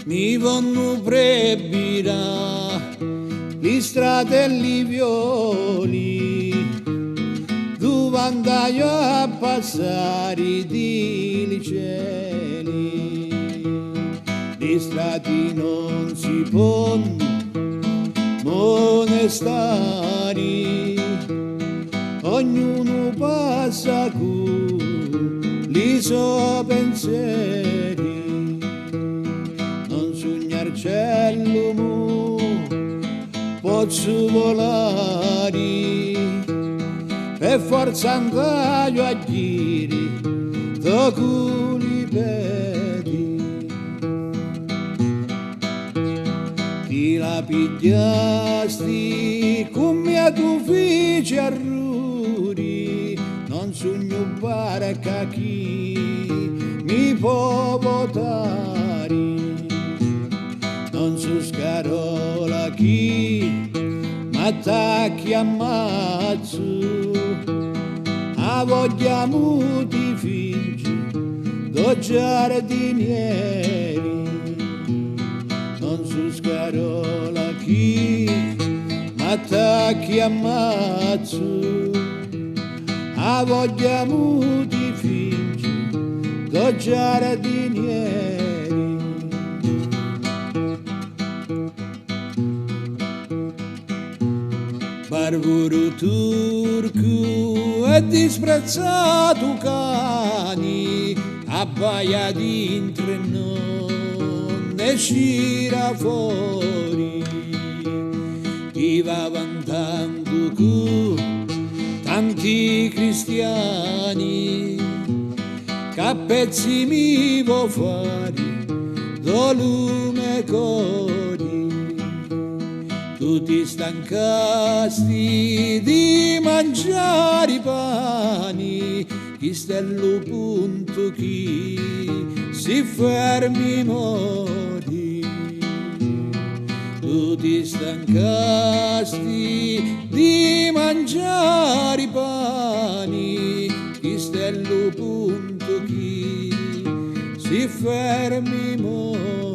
mi vanno prebirà gli stratelli violi, dove andai a passare di cieli. Gli strati non si possono monestari, ognuno passa con i suoi pensieri. Non sognar cielo mo, posso volare, per forza andaio a giri, tocco li piedi. Ti la pigliasti come tu feci arruri, non sogno pare che chi mi può votare. Non so scarola chi m'attacchi ammazzo, a voglia muti fingi do giardinieri. Non so scarola chi m'attacchi ammazzo, a voglia muti fingi do giardinieri. Barbaro turco e disprezzato cani, abbaia dentro e non ne uscirà fuori. Ti va vantando con tanti cristiani, che a pezzi mi vuoi fare do lume cori. Tu ti stancasti di mangiare i pani, chi stello punto chi si fermi mori. Tu ti stancasti di mangiare i pani, chi stello punto chi si fermi mori.